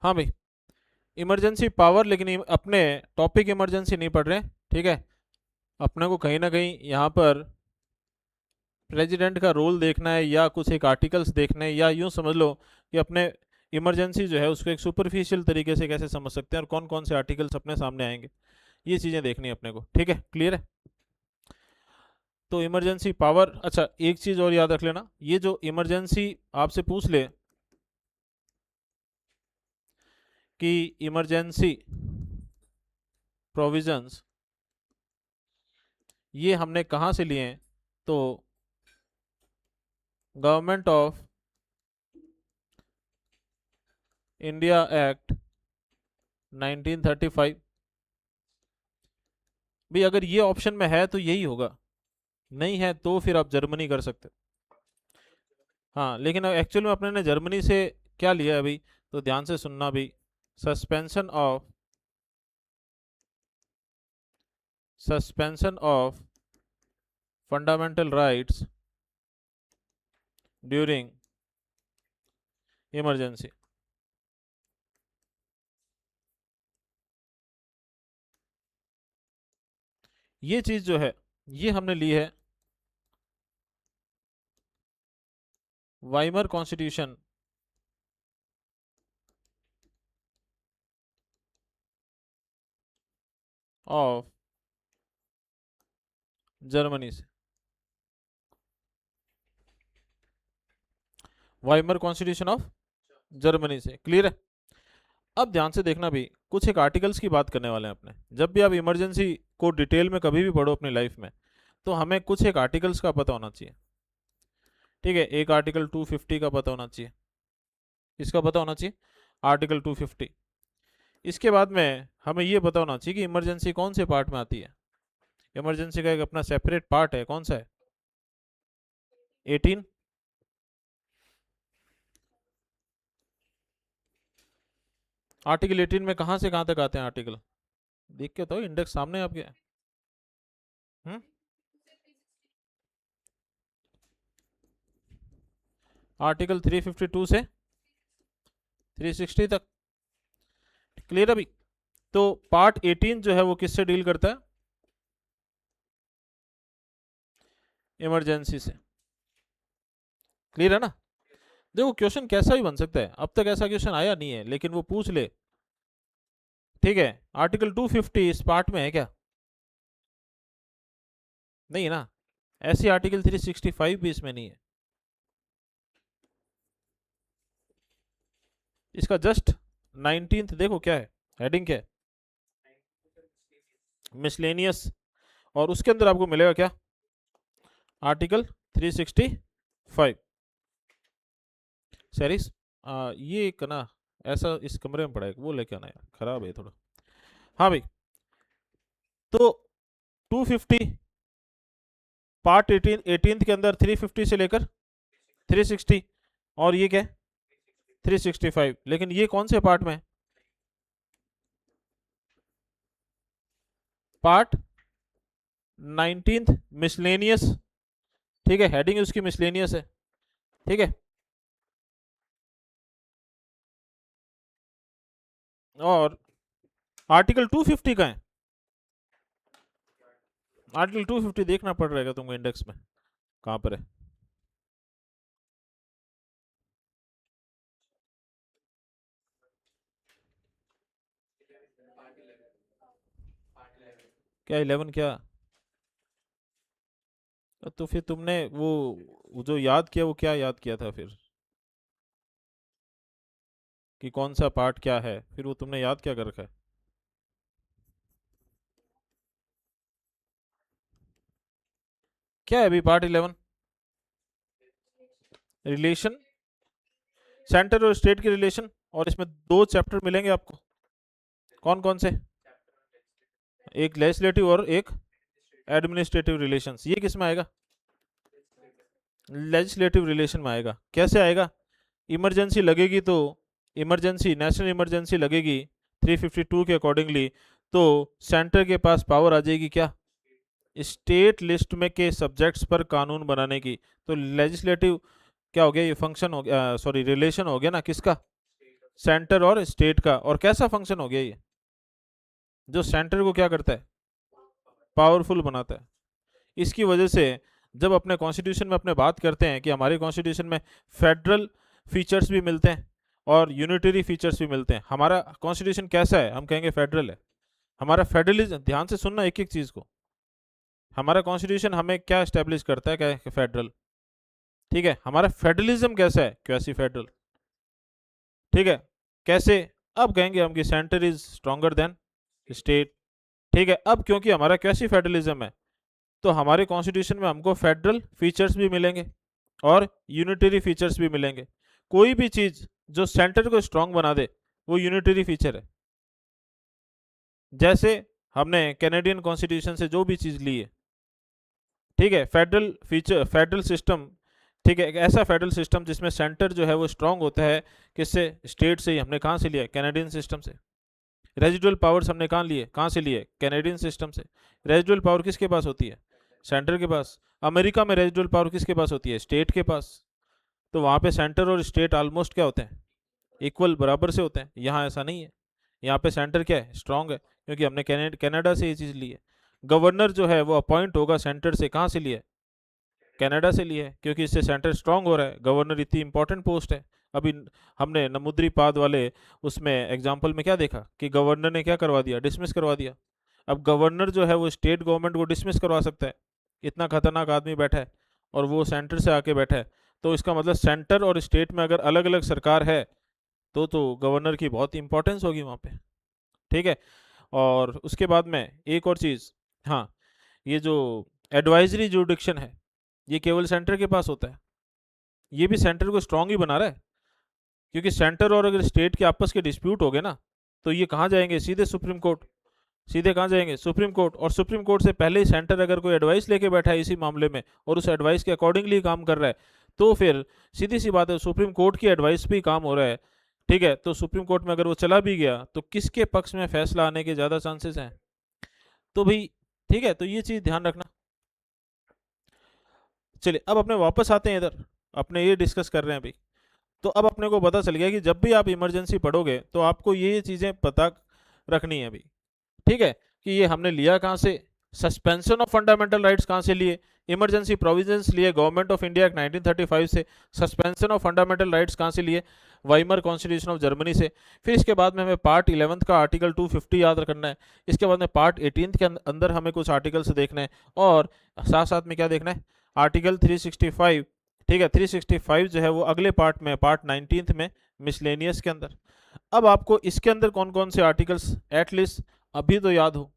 हाँ भाई, emergency power, लेकिन अपने टॉपिक इमरजेंसी नहीं पढ़ रहे, ठीक है। अपने को कहीं ना कहीं यहाँ पर प्रेसिडेंट का रोल देखना है, या कुछ एक आर्टिकल्स देखने हैं, या यूँ समझ लो कि अपने इमरजेंसी जो है उसको एक सुपरफिशियल तरीके से कैसे समझ सकते हैं और कौन कौन से आर्टिकल्स अपने सामने आएंगे, ये चीज़ें देखनी है अपने को, ठीक है, क्लियर है। तो इमरजेंसी पावर, अच्छा एक चीज़ और याद रख लेना, ये जो इमरजेंसी आपसे पूछ ले कि इमरजेंसी प्रोविजंस ये हमने कहाँ से लिए हैं, तो गवर्नमेंट ऑफ इंडिया एक्ट 1935। भाई अगर ये ऑप्शन में है तो यही होगा, नहीं है तो फिर आप जर्मनी कर सकते हो। हाँ लेकिन एक्चुअल में अपने ने जर्मनी से क्या लिया है अभी, तो ध्यान से सुनना भी। Suspension of fundamental rights during emergency. ये चीज़ जो है ये हमने ली है वाइमर कॉन्स्टिट्यूशन ऑफ जर्मनी से। वाइमर कॉन्स्टिट्यूशन ऑफ जर्मनी से, क्लियर है। अब ध्यान से देखना भी, कुछ एक आर्टिकल्स की बात करने वाले हैं अपने। जब भी आप इमरजेंसी को डिटेल में कभी भी पढ़ो अपनी लाइफ में, तो हमें कुछ एक आर्टिकल्स का पता होना चाहिए, ठीक है। एक आर्टिकल 250 का पता होना चाहिए, इसका पता होना चाहिए, आर्टिकल 250। इसके बाद में हमें ये पता होना चाहिए कि इमरजेंसी कौन से पार्ट में आती है। इमरजेंसी का एक अपना सेपरेट पार्ट है, कौन सा है, 18। आर्टिकल 18 में कहाँ से कहाँ तक आते हैं आर्टिकल, देख के तो इंडेक्स सामने है आपके। हम्म, आर्टिकल 352 से 360 तक, क्लियर अभी। तो पार्ट 18 जो है वो किससे डील करता है, इमरजेंसी से, क्लियर है ना। देखो क्वेश्चन कैसा भी बन सकता है, अब तक ऐसा क्वेश्चन आया नहीं है लेकिन वो पूछ ले, ठीक है। आर्टिकल 250 इस पार्ट में है क्या, नहीं है ना। ऐसी आर्टिकल 365 भी इसमें नहीं है। इसका जस्ट 19th देखो क्या है, हेडिंग क्या है, मिसलेनियस। और उसके अंदर आपको मिलेगा क्या, आर्टिकल 365। सैरिस, ये एक ना ऐसा इस कमरे में पड़ा है, वो लेके आना यार, खराब है थोड़ा। हाँ भाई, तो 250 पार्ट 18 के अंदर 350 से लेकर 360, और ये क्या है 365, लेकिन ये कौन से पार्ट में है, पार्ट 19th मिसलेनियस, ठीक है। हेडिंग उसकी मिसलेनियस है, ठीक है। और आर्टिकल 250 का है, आर्टिकल 250 देखना पड़ रहेगा तुमको इंडेक्स में कहाँ पर है। क्या 11 क्या, तो फिर तुमने वो जो याद किया वो क्या याद किया था फिर, कि कौन सा पार्ट क्या है, फिर वो तुमने याद क्या कर रखा है। क्या है अभी पार्ट 11, रिलेशन, सेंटर और स्टेट के रिलेशन, और इसमें दो चैप्टर मिलेंगे आपको, कौन कौन से, एक लेजिस्लेटिव और एक एडमिनिस्ट्रेटिव रिलेशंस। ये किस में आएगा, लेजिस्लेटिव रिलेशन में आएगा। कैसे आएगा, इमरजेंसी लगेगी तो, इमरजेंसी नेशनल इमरजेंसी लगेगी 352 के अकॉर्डिंगली, तो सेंटर के पास पावर आ जाएगी क्या, स्टेट लिस्ट में के सब्जेक्ट्स पर कानून बनाने की। तो लेजिस्लेटिव क्या हो गया, ये फंक्शन हो गया, सॉरी रिलेशन हो गया ना किसका, सेंटर और स्टेट का। और कैसा फंक्शन हो गया ये, जो सेंटर को क्या करता है, पावरफुल बनाता है। इसकी वजह से जब अपने कॉन्स्टिट्यूशन में अपने बात करते हैं कि हमारे कॉन्स्टिट्यूशन में फेडरल फीचर्स भी मिलते हैं और यूनिटरी फीचर्स भी मिलते हैं। हमारा कॉन्स्टिट्यूशन कैसा है, हम कहेंगे फेडरल है। हमारा फेडरलिज्म, ध्यान से सुनना एक एक चीज को, हमारा कॉन्स्टिट्यूशन हमें क्या स्टैब्लिश करता है, क्या है, फेडरल। ठीक है, हमारा फेडरलिज्म कैसा है, क्वासी फेडरल। ठीक है, कैसे, अब कहेंगे हम कि centre is stronger than state. ठीक है, अब क्योंकि हमारा क्वासी फेडरलिज्म है तो हमारे कॉन्स्टिट्यूशन में हमको फेडरल फीचर्स भी मिलेंगे और यूनिटरी फीचर्स भी मिलेंगे। कोई भी चीज जो सेंटर को स्ट्रांग बना दे वो यूनिटरी फीचर है। जैसे हमने कैनेडियन कॉन्स्टिट्यूशन से जो भी चीज ली है, ठीक है, फेडरल फीचर, फेडरल सिस्टम। ठीक है, एक ऐसा फेडरल सिस्टम जिसमें सेंटर जो है वो स्ट्रांग होता है, किससे, स्टेट से ही। हमने कहाँ से लिया, कैनेडियन सिस्टम से। रेजिडुअल पावर्स हमने कहाँ लिए, कहाँ से लिए, कैनेडियन सिस्टम से। रेजिडुअल पावर किसके पास होती है, सेंटर के पास। अमेरिका में रेजिडुअल पावर किसके पास होती है, स्टेट के पास। तो वहाँ पे सेंटर और स्टेट ऑलमोस्ट क्या होते हैं, इक्वल, बराबर से होते हैं। यहाँ ऐसा नहीं है, यहाँ पे सेंटर क्या है, स्ट्रांग है, क्योंकि हमने कनाडा से ये चीज़ ली है। गवर्नर जो है वो अपॉइंट होगा सेंटर से, कहाँ से लिया है, कनाडा से लिया है, क्योंकि इससे सेंटर स्ट्रांग हो रहा है। गवर्नर इतनी इंपॉर्टेंट पोस्ट है। अभी हमने नमुद्रीपाद वाले उसमें एग्जाम्पल में क्या देखा कि गवर्नर ने क्या करवा दिया, डिसमिस करवा दिया। अब गवर्नर जो है वो स्टेट गवर्नमेंट को डिसमिस करवा सकता है, इतना खतरनाक आदमी बैठा है, और वो सेंटर से आके बैठा है। तो इसका मतलब सेंटर और स्टेट में अगर अलग अलग सरकार है तो गवर्नर की बहुत इंपॉर्टेंस होगी वहाँ पे। ठीक है, और उसके बाद में एक और चीज़, हाँ, ये जो एडवाइजरी जुडिक्शन है ये केवल सेंटर के पास होता है। ये भी सेंटर को स्ट्रांग ही बना रहा है, क्योंकि सेंटर और अगर स्टेट के आपस के डिस्प्यूट हो गए ना तो ये कहाँ जाएंगे, सीधे सुप्रीम कोर्ट। सीधे कहाँ जाएंगे, सुप्रीम कोर्ट। और सुप्रीम कोर्ट से पहले ही सेंटर अगर कोई एडवाइस लेके बैठा है इसी मामले में और उस एडवाइस के अकॉर्डिंगली काम कर रहा है, तो फिर सीधी सी बात है, सुप्रीम कोर्ट की एडवाइस पे ही काम हो रहा है। ठीक है, तो सुप्रीम कोर्ट में अगर वो चला भी गया तो किसके पक्ष में फैसला आने के ज़्यादा चांसेस हैं, तो भाई, ठीक है, तो ये चीज़ ध्यान रखना। चलिए अब अपने वापस आते हैं इधर, अपने ये डिस्कस कर रहे हैं अभी। तो अब अपने को पता चल गया कि जब भी आप इमरजेंसी पढ़ोगे तो आपको ये चीज़ें पता रखनी है अभी। ठीक है, कि ये हमने लिया कहाँ से, सस्पेंशन ऑफ फंडामेंटल राइट्स कहाँ से लिए, इमरजेंसी प्रोविजंस लिए गवर्नमेंट ऑफ इंडिया एक्ट 1935 से। सस्पेंशन ऑफ फंडामेंटल राइट्स कहाँ से लिए, वाइमर कॉन्स्टिट्यूशन ऑफ जर्मनी से। फिर इसके बाद में हमें पार्ट 11 का आर्टिकल 250 याद रखना है। इसके बाद में पार्ट 18 के अंदर हमें कुछ आर्टिकल्स देखना है, और साथ साथ में क्या देखना है, आर्टिकल 365। ठीक है, 365 जो है वो अगले पार्ट में, पार्ट 19 में, मिसलेनियस के अंदर। अब आपको इसके अंदर कौन कौन से आर्टिकल्स एटलीस्ट अभी तो याद हो,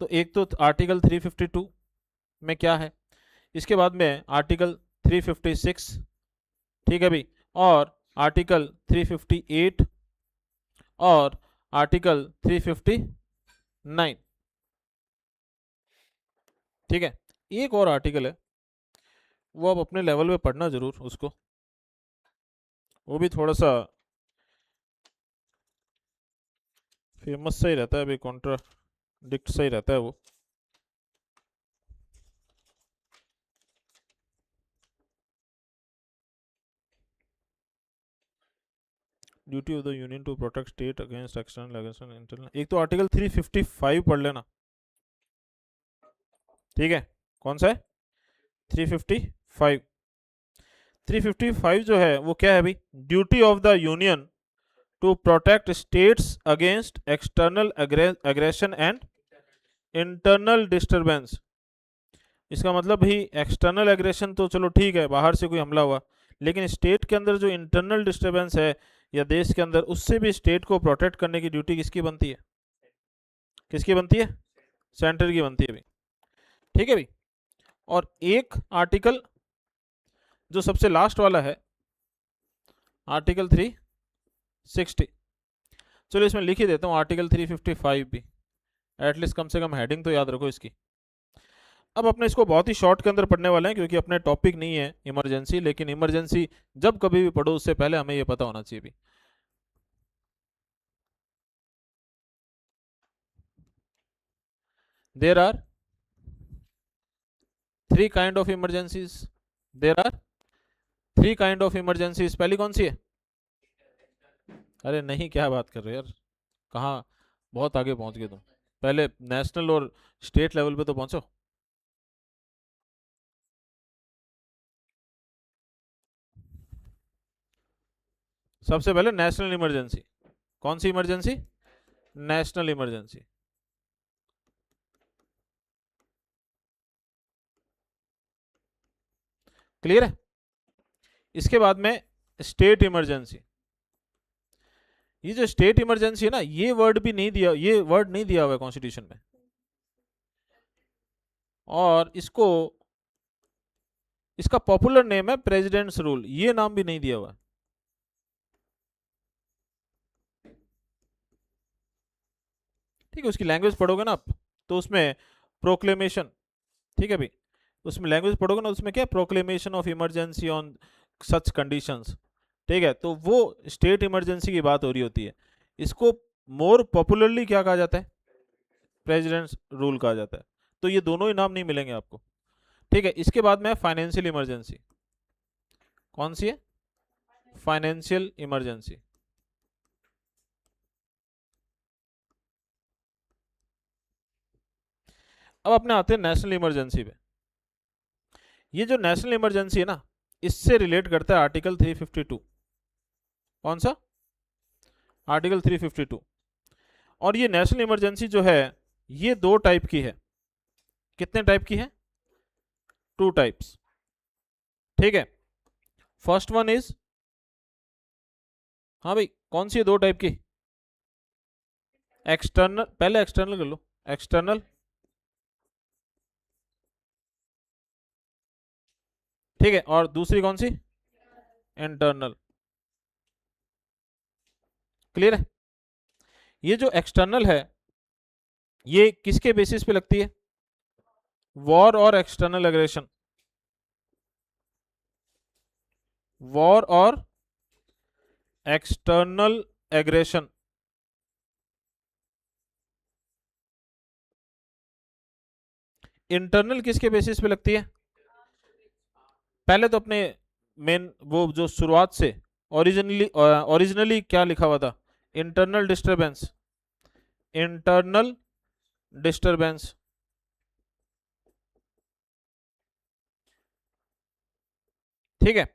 तो एक तो आर्टिकल 352 में क्या है, इसके बाद में आर्टिकल 356, ठीक है भाई, और आर्टिकल 358 और आर्टिकल 359। ठीक है, एक और आर्टिकल है वो आप अपने लेवल पे पढ़ना जरूर उसको, वो भी थोड़ा सा फेमस सा ही रहता है, अभी कॉन्ट्राडिक्ट सा ही रहता है वो। Duty of the union to protect state against external aggression internal. एक तो आर्टिकल 355 पढ़ लेना। ठीक है, कौन सा है, 355। 355 जो है वो क्या है भाई, duty of the union to protect states against external aggression and internal disturbance. इसका मतलब भाई एक्सटर्नल एग्रेशन तो चलो ठीक है, बाहर से कोई हमला हुआ, लेकिन स्टेट के अंदर जो इंटरनल डिस्टरबेंस है या देश के अंदर, उससे भी स्टेट को प्रोटेक्ट करने की ड्यूटी किसकी बनती है, किसकी बनती है, सेंटर की बनती है भाई। ठीक है भाई, और एक आर्टिकल जो सबसे लास्ट वाला है, आर्टिकल 360। चलो इसमें लिख ही देता हूँ आर्टिकल 355 भी, एटलीस्ट कम से कम हेडिंग तो याद रखो इसकी। अब अपने इसको बहुत ही शॉर्ट के अंदर पढ़ने वाले हैं, क्योंकि अपने टॉपिक नहीं है इमरजेंसी, लेकिन इमरजेंसी जब कभी भी पढ़ो उससे पहले हमें ये पता होना चाहिए भी। There are three kind of emergencies, there are three kind of emergencies. पहली कौन सी है, अरे नहीं, क्या बात कर रहे हो यार, कहाँ, बहुत आगे पहुंच गए तुम। पहले नेशनल और स्टेट लेवल पे तो पहुंचो। सबसे पहले नेशनल इमरजेंसी। कौन सी इमरजेंसी? National emergency. क्लियर है? इसके बाद में स्टेट इमरजेंसी। ये जो स्टेट इमरजेंसी है ना, ये वर्ड भी नहीं दिया, ये वर्ड नहीं दिया हुआ है कॉन्स्टिट्यूशन में। और इसको, इसका पॉपुलर नेम है प्रेसिडेंट्स रूल, ये नाम भी नहीं दिया हुआ। ठीक है, उसकी लैंग्वेज पढ़ोगे ना आप, तो उसमें प्रोक्लेमेशन, ठीक है भाई, उसमें लैंग्वेज पढ़ोगे ना, उसमें क्या, proclamation of emergency on such conditions. ठीक है, तो वो स्टेट इमरजेंसी की बात हो रही होती है। इसको मोर पॉपुलरली क्या कहा जाता है? प्रेसिडेंट्स रूल कहा जाता है। तो ये दोनों ही नाम नहीं मिलेंगे आपको। ठीक है, इसके बाद में फाइनेंशियल इमरजेंसी। कौन सी है? Financial emergency. अब अपने आते हैं नेशनल इमरजेंसी पे। ये जो नेशनल इमरजेंसी है ना, इससे रिलेट करता है आर्टिकल 352। कौन सा? आर्टिकल 352। और ये नेशनल इमरजेंसी जो है, ये दो टाइप की है। कितने टाइप की है? Two types. ठीक है, फर्स्ट वन इज, हाँ भाई, कौन सी है दो टाइप की? एक्सटर्नल, पहले एक्सटर्नल कर लो। एक्सटर्नल, ठीक है, और दूसरी कौन सी? इंटरनल। क्लियर है? ये जो एक्सटर्नल है, ये किसके बेसिस पे लगती है? वॉर और एक्सटर्नल एग्रेशन। वॉर और एक्सटर्नल एग्रेशन। इंटरनल किसके बेसिस पे लगती है? पहले तो अपने मेन वो जो शुरुआत से ओरिजिनली ओरिजिनली क्या लिखा हुआ था? Internal disturbance. Internal disturbance. ठीक है,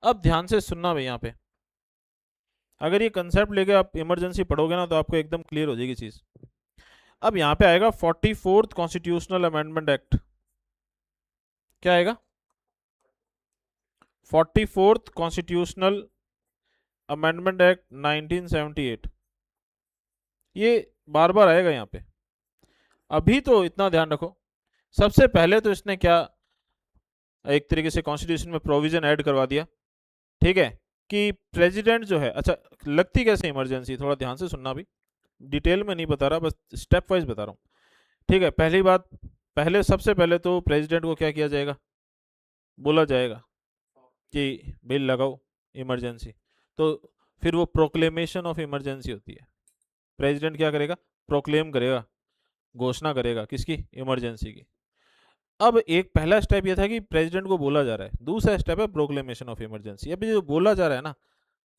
अब ध्यान से सुनना भाई, यहाँ पे अगर ये कंसेप्ट लेके आप इमरजेंसी पढ़ोगे ना, तो आपको एकदम क्लियर हो जाएगी चीज। अब यहाँ पे आएगा 44th कॉन्स्टिट्यूशनल अमेंडमेंट एक्ट। क्या आएगा? 44th constitutional amendment act 1978। ये बार बार आएगा यहाँ पे। अभी तो इतना ध्यान रखो, सबसे पहले तो इसने क्या, एक तरीके से कॉन्स्टिट्यूशन में प्रोविजन ऐड करवा दिया, ठीक है, कि प्रेसिडेंट जो है, अच्छा, लगती कैसे इमरजेंसी, थोड़ा ध्यान से सुनना भी, डिटेल में नहीं बता रहा, बस स्टेप वाइज बता रहा हूँ। ठीक है, पहली बात, पहले सबसे पहले तो प्रेसिडेंट को क्या किया जाएगा? बोला जाएगा कि बिल लगाओ इमरजेंसी। तो फिर वो प्रोक्लेमेशन ऑफ इमरजेंसी होती है। प्रेसिडेंट क्या करेगा? प्रोक्लेम करेगा, घोषणा करेगा, किसकी? इमरजेंसी की। अब एक पहला स्टेप ये था कि प्रेसिडेंट को बोला जा रहा है, दूसरा स्टेप है प्रोक्लेमेशन ऑफ इमरजेंसी। अभी जो बोला जा रहा है ना,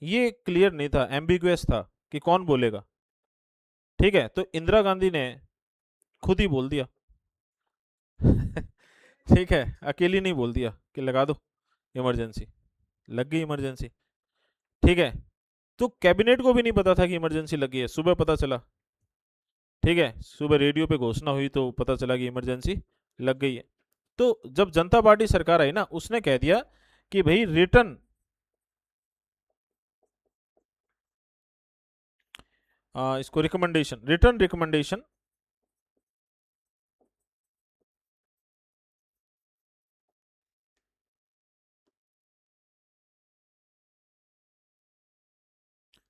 ये क्लियर नहीं था, एम्बिगुअस था कि कौन बोलेगा। ठीक है, तो इंदिरा गांधी ने खुद ही बोल दिया। ठीक है, अकेली नहीं बोल दिया कि लगा दो इमरजेंसी, लग गई इमरजेंसी। ठीक है, तो कैबिनेट को भी नहीं पता था कि इमरजेंसी लगी है, सुबह पता चला। ठीक है, सुबह रेडियो पे घोषणा हुई तो पता चला कि इमरजेंसी लग गई है। तो जब जनता पार्टी सरकार आई ना, उसने कह दिया कि भाई रिटर्न, इसको recommendation, return recommendation,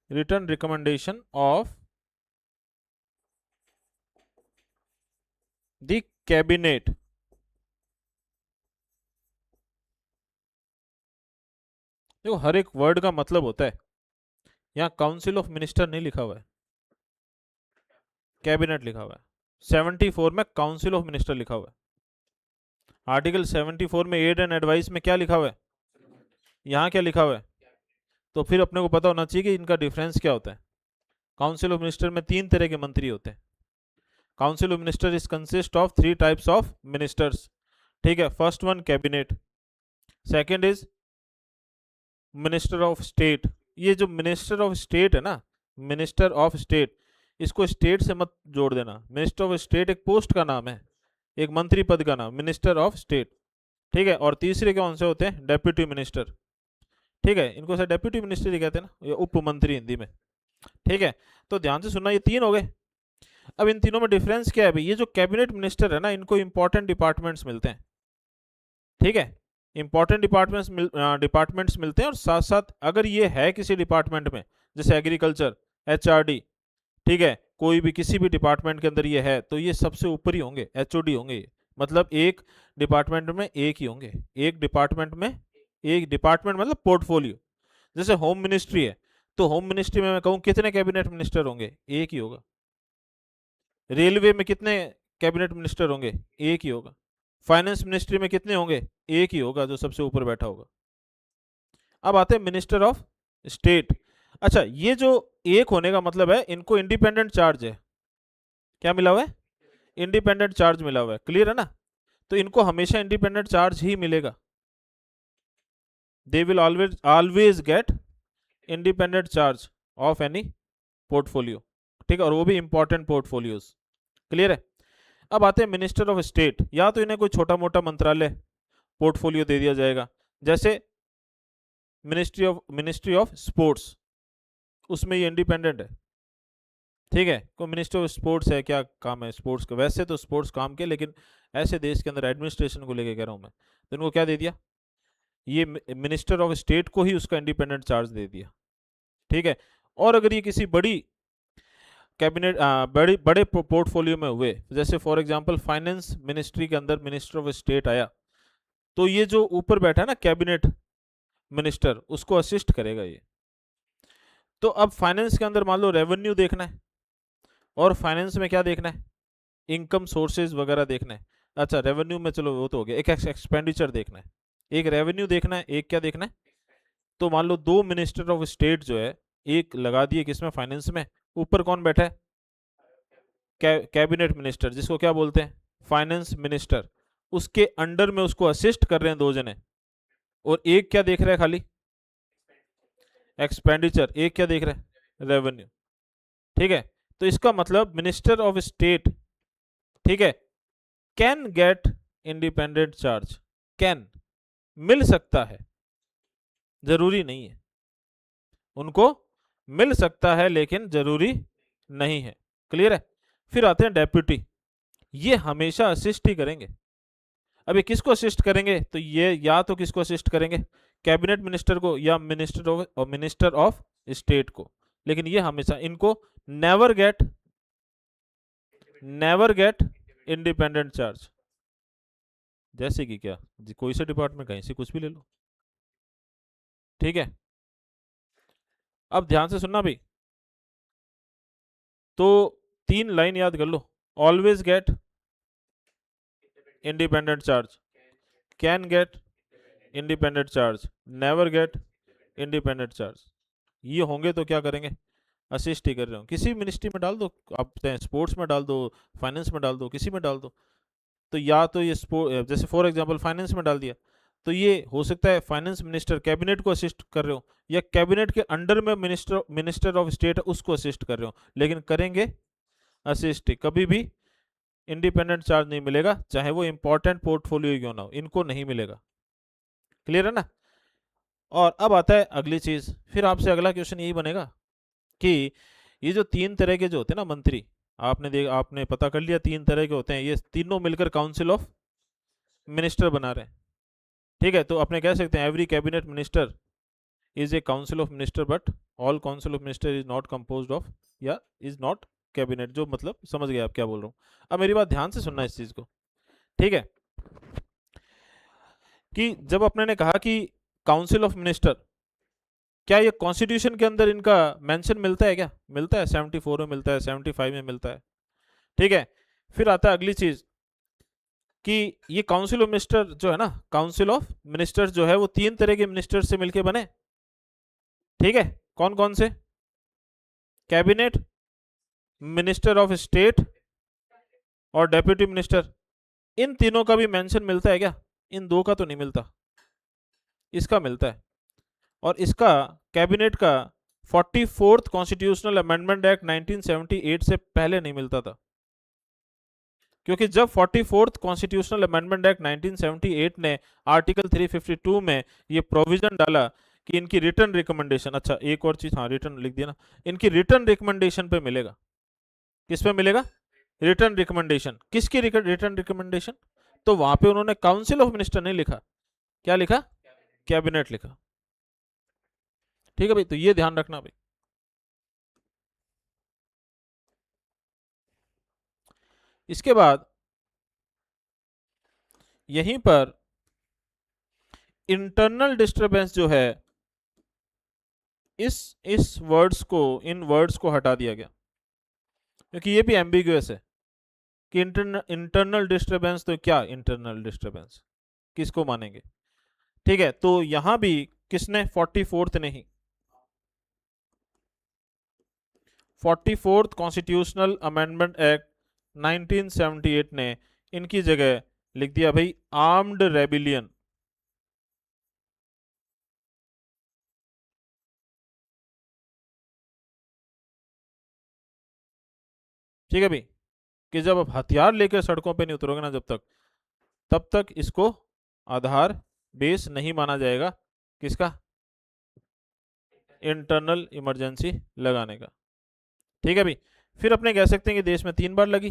return recommendation of the cabinet. देखो, हर एक वर्ड का मतलब होता है। यहाँ काउंसिल ऑफ मिनिस्टर नहीं लिखा हुआ है, कैबिनेट लिखा हुआ है। 74 में काउंसिल ऑफ मिनिस्टर लिखा हुआ है। आर्टिकल 74 में एड एंड एडवाइस में क्या लिखा हुआ है? यहाँ क्या लिखा हुआ है? तो फिर अपने को पता होना चाहिए कि इनका डिफरेंस क्या होता है। काउंसिल ऑफ मिनिस्टर में 3 तरह के मंत्री होते हैं। Council of minister is consist of 3 types of ministers. ठीक है, first one cabinet, second is minister of state. ये जो मिनिस्टर ऑफ स्टेट है ना, मिनिस्टर ऑफ स्टेट, इसको स्टेट से मत जोड़ देना। मिनिस्टर ऑफ स्टेट एक पोस्ट का नाम है, एक मंत्री पद का नाम, मिनिस्टर ऑफ स्टेट। ठीक है, और तीसरे कौन से होते हैं? Deputy minister. ठीक है, इनको सर डेप्यूटी मिनिस्टर ही कहते हैं ना, या उप मंत्री हिंदी में। ठीक है, तो ध्यान से सुनना, ये 3 हो गए। अब इन तीनों में डिफरेंस क्या है भाई? ये जो कैबिनेट मिनिस्टर है ना, इनको इंपॉर्टेंट डिपार्टमेंट्स मिलते हैं। ठीक है, इंपॉर्टेंट डिपार्टमेंट्स मिलते हैं, और साथ साथ अगर ये है किसी डिपार्टमेंट में, जैसे एग्रीकल्चर, एचआरडी, ठीक है, कोई भी किसी भी डिपार्टमेंट के अंदर ये है, तो ये सबसे ऊपर ही होंगे, एचओडी होंगे ये। मतलब एक डिपार्टमेंट में एक ही होंगे, एक डिपार्टमेंट में एक डिपार्टमेंट, मतलब पोर्टफोलियो। जैसे होम मिनिस्ट्री है, तो होम मिनिस्ट्री में मैं कहूँ कितने कैबिनेट मिनिस्टर होंगे? एक ही होगा। रेलवे में कितने कैबिनेट मिनिस्टर होंगे? एक ही होगा। फाइनेंस मिनिस्ट्री में कितने होंगे? एक ही होगा, जो सबसे ऊपर बैठा होगा। अब आते हैं मिनिस्टर ऑफ स्टेट। अच्छा, ये जो एक होने का मतलब है, इनको इंडिपेंडेंट चार्ज है। क्या मिला हुआ है? इंडिपेंडेंट चार्ज मिला हुआ है। क्लियर है ना? तो इनको हमेशा इंडिपेंडेंट चार्ज ही मिलेगा। They will always always get independent charge of any portfolio. ठीक है, और वो भी इंपॉर्टेंट पोर्टफोलियोज। क्लियर है? अब आते हैं मिनिस्टर ऑफ स्टेट। या तो इन्हें कोई छोटा मोटा मंत्रालय पोर्टफोलियो दे दिया जाएगा, जैसे मिनिस्ट्री ऑफ स्पोर्ट्स, उसमें ये इंडिपेंडेंट है। ठीक है, कोई मिनिस्टर ऑफ स्पोर्ट्स है, क्या काम है स्पोर्ट्स का? वैसे तो स्पोर्ट्स काम के, लेकिन ऐसे देश के अंदर एडमिनिस्ट्रेशन को लेके कह रहा हूं मैं, तो इनको क्या दे दिया? ये मिनिस्टर ऑफ स्टेट को ही उसका इंडिपेंडेंट चार्ज दे दिया। ठीक है, और अगर ये किसी बड़ी कैबिनेट बड़े बड़े पोर्टफोलियो में हुए, जैसे फॉर एग्जांपल फाइनेंस मिनिस्ट्री के अंदर मिनिस्टर ऑफ स्टेट आया, तो ये जो ऊपर बैठा है ना कैबिनेट मिनिस्टर, उसको असिस्ट करेगा ये। तो अब फाइनेंस के अंदर मान लो रेवेन्यू देखना है, और फाइनेंस में क्या देखना है? इनकम सोर्सेज वगैरह देखना है। अच्छा, रेवेन्यू में चलो वो तो हो गया, एक एक्सपेंडिचर देखना है, एक रेवेन्यू देखना है, एक क्या देखना है? तो मान लो 2 मिनिस्टर ऑफ स्टेट जो है, एक लगा दिए किसमें? फाइनेंस में। ऊपर कौन बैठा है? कैबिनेट मिनिस्टर, जिसको क्या बोलते हैं? Finance minister. उसके अंडर में उसको असिस्ट कर रहे हैं 2 जने, और एक क्या देख रहा है? खाली एक्सपेंडिचर। एक क्या देख रहा है? रेवेन्यू। ठीक है, तो इसका मतलब मिनिस्टर ऑफ स्टेट, ठीक है, can get independent charge. Can, मिल सकता है, जरूरी नहीं है। उनको मिल सकता है, लेकिन जरूरी नहीं है। क्लियर है? फिर आते हैं डेप्यूटी। ये हमेशा असिस्ट ही करेंगे। अभी किसको असिस्ट करेंगे? तो ये या तो किसको असिस्ट करेंगे? कैबिनेट मिनिस्टर को, या मिनिस्टर ऑफ स्टेट को। लेकिन ये हमेशा, इनको नेवर गेट इंडिपेंडेंट चार्ज। जैसे कि क्या? कोई से डिपार्टमेंट कहीं से कुछ भी ले लो। ठीक है, अब ध्यान से सुनना भाई। तो 3 लाइन याद कर लो। Always get independent charge, can get independent charge, never get independent charge. ये होंगे तो क्या करेंगे? असिस्ट ही कर रहे हो। किसी मिनिस्ट्री में डाल दो आप, स्पोर्ट्स में डाल दो, फाइनेंस में डाल दो, किसी में डाल दो। तो या तो ये जैसे फॉर एग्जांपल फाइनेंस में डाल दिया, तो ये हो सकता है फाइनेंस मिनिस्टर कैबिनेट को असिस्ट कर रहे हो, या कैबिनेट के अंडर में मिनिस्टर ऑफ स्टेट उसको असिस्ट कर रहे हो, लेकिन करेंगे असिस्ट ही। कभी भी इंडिपेंडेंट चार्ज नहीं मिलेगा, चाहे वो इंपॉर्टेंट पोर्टफोलियो क्यों ना हो, इनको नहीं मिलेगा। क्लियर है ना? और अब आता है अगली चीज। फिर आपसे अगला क्वेश्चन यही बनेगा कि ये जो 3 तरह के जो होते हैं ना मंत्री, आपने पता कर लिया 3 तरह के होते हैं, ये तीनों मिलकर काउंसिल ऑफ मिनिस्टर बना रहे हैं। ठीक है, तो अपने कह सकते हैं every cabinet minister is a council of minister, but all council of minister is not composed of, या इज नॉट कैबिनेट। जो मतलब समझ गए आप क्या बोल रहा हूँ। अब मेरी बात ध्यान से सुनना इस चीज को। ठीक है, कि जब अपने ने कहा कि काउंसिल ऑफ मिनिस्टर, क्या ये कॉन्स्टिट्यूशन के अंदर इनका मेंशन मिलता है? क्या मिलता है? 74 में मिलता है, 75 में मिलता है। ठीक है, फिर आता है अगली चीज कि ये काउंसिल ऑफ मिनिस्टर जो है ना, काउंसिल ऑफ मिनिस्टर जो है वो 3 तरह के मिनिस्टर से मिलके बने। ठीक है, कौन कौन से? कैबिनेट, मिनिस्टर ऑफ स्टेट और डेप्यूटी मिनिस्टर। इन तीनों का भी मेंशन मिलता है क्या? इन दो का तो नहीं मिलता, इसका मिलता है। और इसका, कैबिनेट का, 44th कॉन्स्टिट्यूशनल अमेंडमेंट एक्ट 1978 से पहले नहीं मिलता था। क्योंकि जब 44th कॉन्स्टिट्यूशनल अमेंडमेंट एक्ट 1978 ने आर्टिकल 352 में ये प्रोविजन डाला कि इनकी रिटर्न रिकमेंडेशन, अच्छा एक और चीज, हाँ रिटर्न लिख दिया ना, इनकी रिटर्न रिकमेंडेशन पे मिलेगा। किस पे मिलेगा? Return recommendation. किसकी रिटर्न रिकमेंडेशन? तो वहां पे उन्होंने काउंसिल ऑफ मिनिस्टर नहीं लिखा, क्या लिखा? कैबिनेट लिखा। ठीक है भाई, तो ये ध्यान रखना भाई। इसके बाद यहीं पर इंटरनल डिस्टरबेंस जो है, इस वर्ड्स को, इन वर्ड्स को हटा दिया गया, क्योंकि ये भी एम्बिगुअस है कि इंटरनल डिस्टरबेंस, तो क्या इंटरनल डिस्टरबेंस, किसको मानेंगे? ठीक है, तो यहां भी किसने, 44th ने ही, 44th कॉन्स्टिट्यूशनल अमेंडमेंट एक्ट 1978 ने इनकी जगह लिख दिया भाई आर्म्ड रेबिलियन। ठीक है भाई, कि जब आप हथियार लेकर सड़कों पे नहीं उतरोगे ना जब तक, तब तक इसको आधार बेस नहीं माना जाएगा, किसका? इंटरनल इमरजेंसी लगाने का। ठीक है भाई, फिर अपने कह सकते हैं कि देश में 3 बार लगी।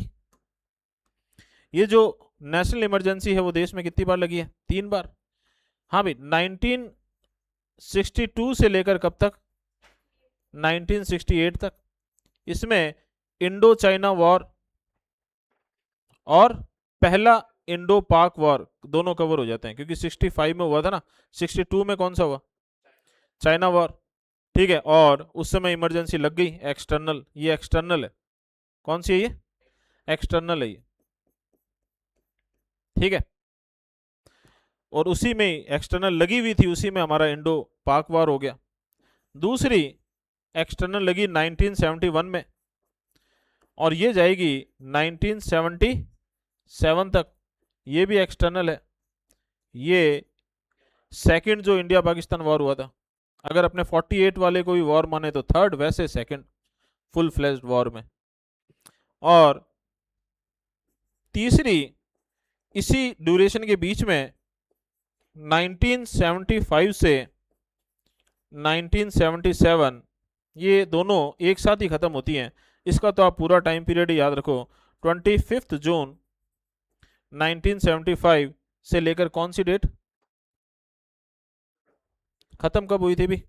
ये जो नेशनल इमरजेंसी है वो देश में कितनी बार लगी है? 3 बार। हाँ भाई, 1962 से लेकर कब तक? 1968 तक। इसमें इंडो चाइना वॉर और पहला इंडो पाक वॉर दोनों कवर हो जाते हैं, क्योंकि 65 में हुआ था ना, 62 में कौन सा हुआ? China war. ठीक है, और उस समय इमरजेंसी लग गई एक्सटर्नल, ये एक्सटर्नल है। कौन सी है ये? एक्सटर्नल है ये। ठीक है, और उसी में एक्सटर्नल लगी हुई थी, उसी में हमारा इंडो पाक वार हो गया। दूसरी एक्सटर्नल लगी 1971 में, और ये जाएगी 1977 तक, ये भी एक्सटर्नल है। ये सेकंड जो इंडिया पाकिस्तान वॉर हुआ था, अगर अपने 48 वाले को भी वॉर माने तो थर्ड, वैसे सेकंड फुल फ्लेज्ड वॉर में। और तीसरी, इसी ड्यूरेशन के बीच में 1975 से 1977, ये दोनों एक साथ ही खत्म होती हैं। इसका तो आप पूरा टाइम पीरियड याद रखो। 25 जून 1975 से लेकर कौन सी डेट खत्म कब हुई थी भी?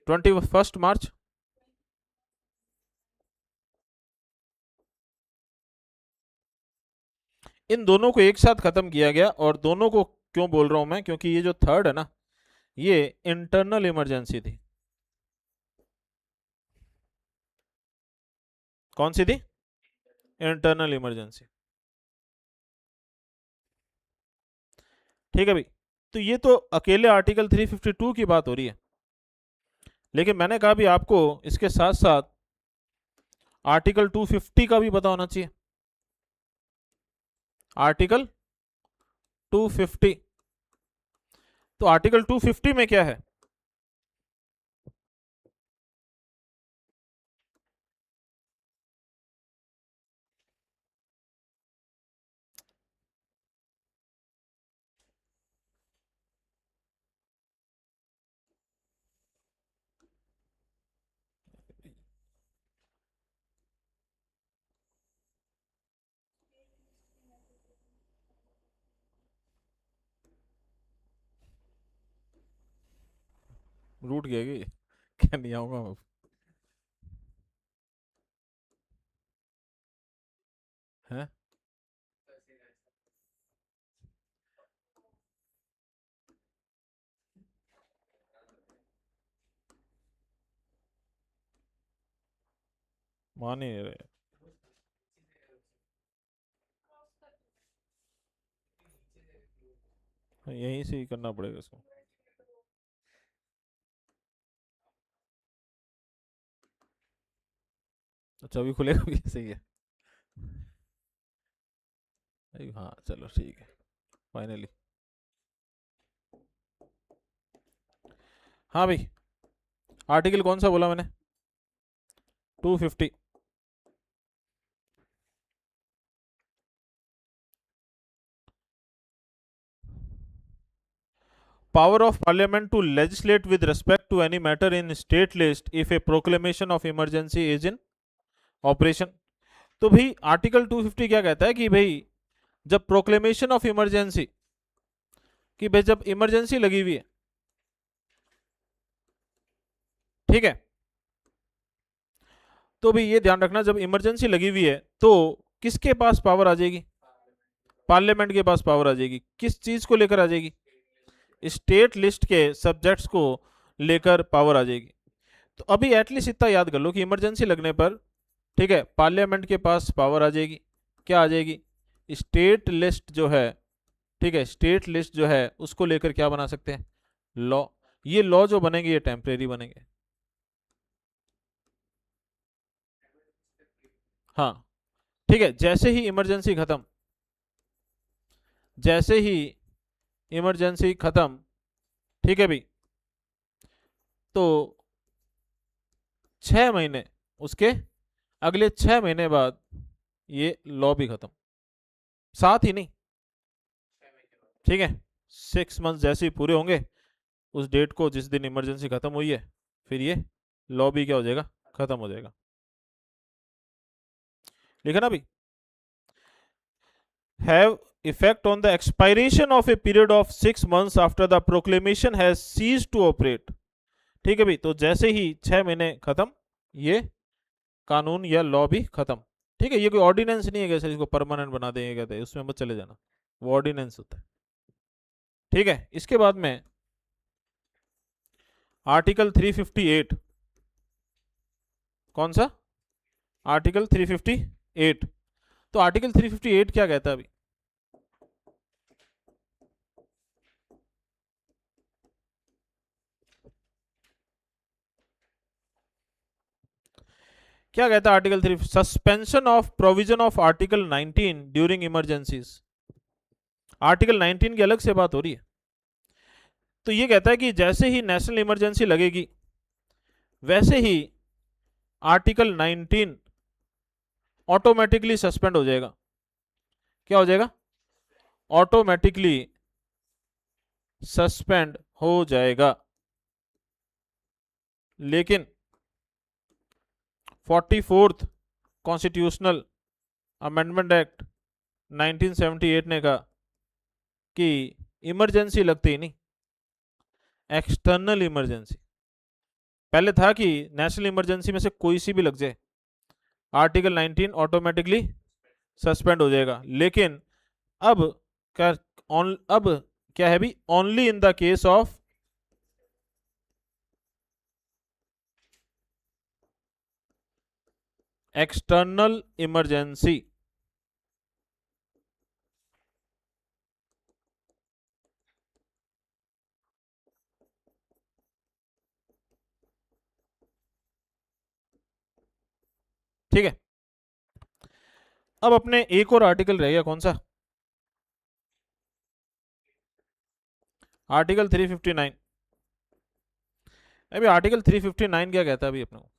21 मार्च। इन दोनों को एक साथ खत्म किया गया, और दोनों को क्यों बोल रहा हूं मैं, क्योंकि ये जो थर्ड है ना, ये इंटरनल इमरजेंसी थी। कौन सी थी? Internal emergency. ठीक है भाई, तो ये तो अकेले आर्टिकल 352 की बात हो रही है, लेकिन मैंने कहा भी आपको इसके साथ साथ आर्टिकल 250 का भी पता होना चाहिए। आर्टिकल 250, तो आर्टिकल 250 में क्या है? रूट गया कि क्या, नहीं आऊंगा मैं। है? मान ही नहीं रहे। यहीं से ही करना पड़ेगा इसको। अच्छा अभी खुलेगा भी, सही है। हाँ चलो ठीक है, फाइनली। हाँ भाई, आर्टिकल कौन सा बोला मैंने? 250। Power of parliament to legislate with respect to any matter in state list if a proclamation of emergency is in operation। तो भाई आर्टिकल 250 क्या कहता है कि भाई जब प्रोक्लेमेशन ऑफ इमरजेंसी, कि भाई जब इमरजेंसी लगी हुई है, ठीक है, तो भाई ये ध्यान रखना, जब इमरजेंसी लगी हुई है तो किसके पास पावर आ जाएगी? पार्लियामेंट के पास पावर आ जाएगी। किस चीज को लेकर आ जाएगी? स्टेट लिस्ट के सब्जेक्ट्स को लेकर पावर आ जाएगी। तो अभी एटलीस्ट इतना याद कर लो कि इमरजेंसी लगने पर, ठीक है, पार्लियामेंट के पास पावर आ जाएगी। क्या आ जाएगी? स्टेट लिस्ट जो है, ठीक है, स्टेट लिस्ट जो है उसको लेकर क्या बना सकते हैं? लॉ। ये लॉ जो बनेंगे ये टेम्परेरी बनेंगे। हाँ, ठीक है, जैसे ही इमरजेंसी खत्म, जैसे ही इमरजेंसी खत्म, ठीक है भाई, तो 6 महीने, उसके अगले 6 महीने बाद ये लॉ भी खत्म। साथ ही नहीं, ठीक है, 6 मंथ जैसे ही पूरे होंगे उस डेट को, जिस दिन इमरजेंसी खत्म हुई है, फिर ये लॉ भी क्या हो जाएगा? खत्म हो जाएगा। लिखा ना अभी? Have effect on the expiration of a period of 6 months after the proclamation has cease to operate. ठीक है भाई, तो जैसे ही 6 महीने खत्म, ये कानून या लॉ भी खत्म। ठीक है, ये कोई ऑर्डिनेंस नहीं है कैसे इसको परमानेंट बना देंगे कहते हैं, उसमें मत चले जाना, वो ऑर्डिनेंस होता है। ठीक है, इसके बाद में आर्टिकल 358। कौन सा? आर्टिकल 358। तो आर्टिकल 358 क्या कहता है अभी? क्या कहता है article 3? Suspension of provision of article 19 during emergencies. Article 19 की अलग से बात हो रही है। तो ये कहता है कि जैसे ही नेशनल इमरजेंसी लगेगी, वैसे ही आर्टिकल 19 ऑटोमेटिकली सस्पेंड हो जाएगा। क्या हो जाएगा? ऑटोमेटिकली सस्पेंड हो जाएगा। लेकिन 44th कॉन्स्टिट्यूशनल अमेंडमेंट एक्ट 1978 ने कहा कि इमरजेंसी लगती ही नहीं, एक्सटर्नल इमरजेंसी। पहले था कि नेशनल इमरजेंसी में से कोई सी भी लग जाए, आर्टिकल 19 ऑटोमेटिकली सस्पेंड हो जाएगा। लेकिन अब क्या, अब क्या है भी? Only in the case of external emergency. ठीक है, अब अपने एक और आर्टिकल रह गया, कौन सा? आर्टिकल 359। अभी आर्टिकल 359 क्या कहता है अभी अपने को?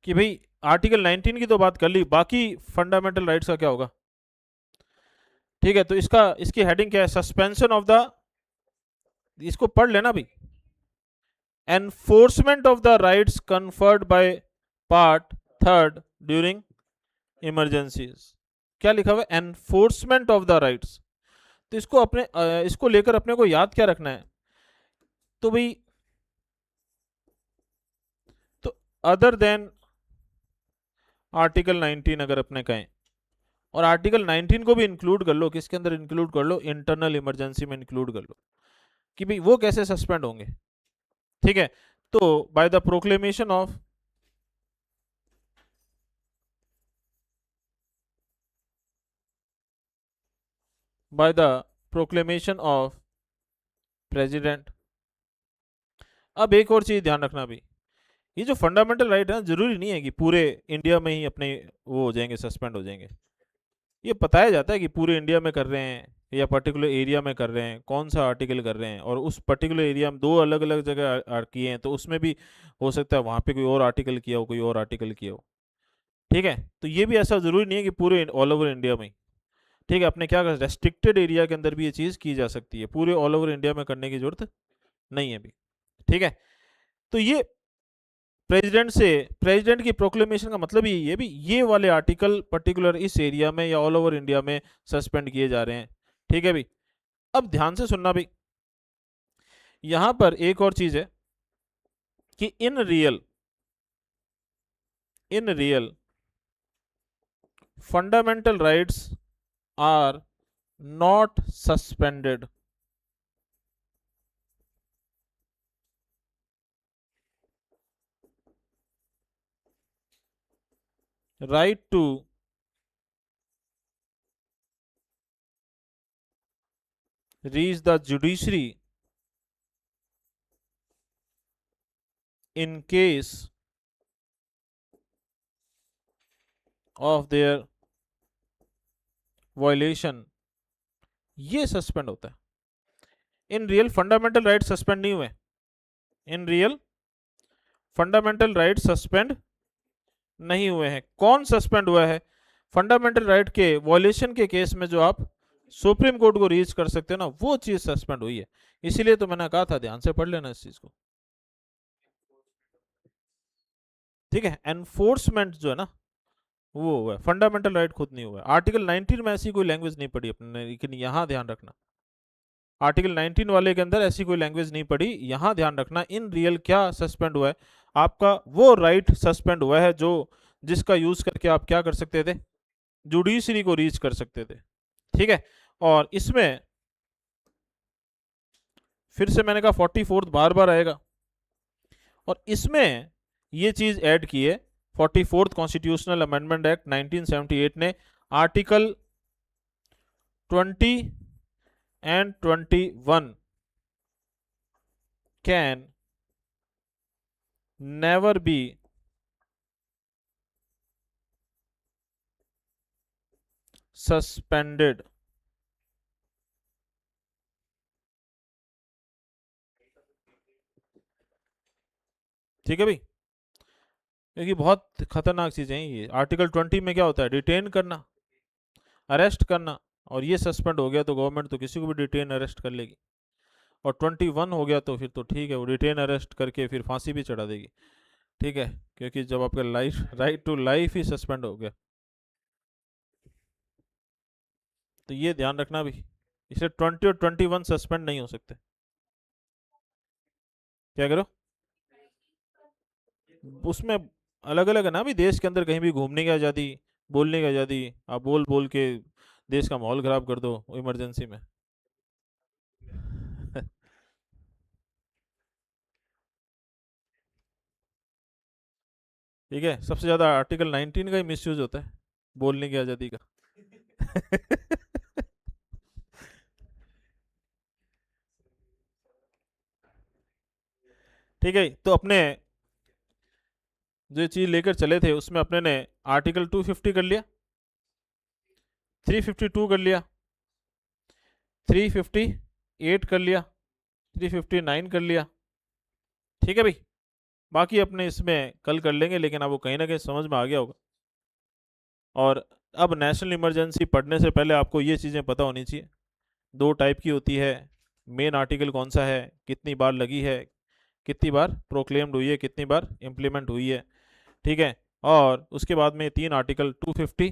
कि भाई आर्टिकल 19 की तो बात कर ली, बाकी फंडामेंटल राइट्स का क्या होगा? ठीक है, तो इसका, इसकी हेडिंग क्या है? सस्पेंशन ऑफ द, इसको पढ़ लेना भाई। Enforcement of the rights conferred by part third during emergencies. क्या लिखा हुआ है? Enforcement of the rights. तो इसको अपने इसको लेकर अपने को याद क्या रखना है? तो भाई, तो अदर देन आर्टिकल 19 अगर अपने कहें, और आर्टिकल 19 को भी इंक्लूड कर लो, किसके अंदर इंक्लूड कर लो? इंटरनल इमरजेंसी में इंक्लूड कर लो, कि भाई वो कैसे सस्पेंड होंगे। ठीक है, तो by the proclamation of, by the proclamation of president, अब एक और चीज़ ध्यान रखना भी, ये जो फंडामेंटल राइट है ना, जरूरी नहीं है कि पूरे इंडिया में ही अपने वो हो जाएंगे, सस्पेंड हो जाएंगे। ये बताया जाता है कि पूरे इंडिया में कर रहे हैं या पर्टिकुलर एरिया में कर रहे हैं, कौन सा आर्टिकल कर रहे हैं, और उस पर्टिकुलर एरिया में दो अलग अलग जगह किए हैं, तो उसमें भी हो सकता है वहाँ पे कोई और आर्टिकल किया हो, कोई और आर्टिकल किया हो। ठीक है, तो ये भी ऐसा ज़रूरी नहीं है कि पूरे ऑल ओवर इंडिया में ही। ठीक है, अपने क्या कर, रेस्ट्रिक्टेड एरिया के अंदर भी ये चीज़ की जा सकती है, पूरे ऑल ओवर इंडिया में करने की जरूरत नहीं है भी। ठीक है, तो ये प्रेसिडेंट की प्रोक्लेमेशन का मतलब ही ये भी, ये वाले आर्टिकल पर्टिकुलर इस एरिया में या ऑल ओवर इंडिया में सस्पेंड किए जा रहे हैं। ठीक है भी, अब ध्यान से सुनना भी, यहां पर एक और चीज है कि in real fundamental rights are not suspended. Right to reach the judiciary in case of their violation, ये सस्पेंड होता है। In real fundamental right suspend नहीं हुए, in real fundamental right suspend नहीं हुए हैं। कौन सस्पेंड हुआ है? फंडामेंटल राइट के वॉयलेशन के केस में जो आप सुप्रीम कोर्ट को रीच कर सकते हो ना, वो चीज सस्पेंड हुई है। इसीलिए तो मैंने कहा था ध्यान से पढ़ लेना इस चीज को। ठीक है, एनफोर्समेंट जो है ना वो हुआ है, फंडामेंटल राइट खुद नहीं हुआ है। आर्टिकल 19 में ऐसी कोई लैंग्वेज नहीं पड़ी अपने, लेकिन यहां ध्यान रखना, आर्टिकल 19 वाले के अंदर ऐसी कोई लैंग्वेज नहीं पड़ी। यहां ध्यान रखना इन रियल क्या सस्पेंड हुआ है, आपका वो राइट सस्पेंड हुआ है जो जिसका यूज करके आप क्या कर सकते थे, जुडिशरी को रीच कर सकते थे। ठीक है, और इसमें फिर से मैंने कहा 44th बार बार आएगा, और इसमें ये चीज ऐड की है 44th कॉन्स्टिट्यूशनल अमेंडमेंट एक्ट 1978 ने, article 20 and 21 can never be suspended। ठीक है भाई, क्योंकि बहुत खतरनाक चीजें हैं ये। आर्टिकल 20 में क्या होता है, डिटेन करना, अरेस्ट करना, और ये सस्पेंड हो गया तो गवर्नमेंट तो किसी को भी डिटेन अरेस्ट कर लेगी। और 21 हो गया तो फिर तो ठीक है, वो डिटेन अरेस्ट करके फिर फांसी भी चढ़ा देगी। ठीक है, क्योंकि जब आपका लाइफ, राइट टू लाइफ ही सस्पेंड हो गया, तो ये ध्यान रखना भी, इसे 20 और 21 सस्पेंड नहीं हो सकते। क्या करो, उसमें अलग अलग है ना, अभी देश के अंदर कहीं भी घूमने की आज़ादी, बोलने की आज़ादी, आप बोल बोल के देश का माहौल खराब कर दो इमरजेंसी में। ठीक है, सबसे ज़्यादा आर्टिकल 19 का ही मिसयूज होता है, बोलने की आज़ादी का। ठीक है, तो अपने जो चीज़ लेकर चले थे उसमें अपने ने आर्टिकल 250 कर लिया, 352 कर लिया, 358 कर लिया, 359 कर लिया। ठीक है भाई, बाकी अपने इसमें कल कर लेंगे, लेकिन अब वो कहीं ना कहीं समझ में आ गया होगा। और अब नेशनल इमरजेंसी पढ़ने से पहले आपको ये चीज़ें पता होनी चाहिए, दो टाइप की होती है, मेन आर्टिकल कौन सा है, कितनी बार लगी है, कितनी बार प्रोक्लेम्ड हुई है, कितनी बार इम्प्लीमेंट हुई है। ठीक है, और उसके बाद में तीन आर्टिकल 250,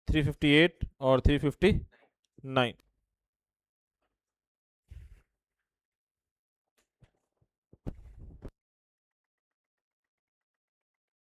358 और 359।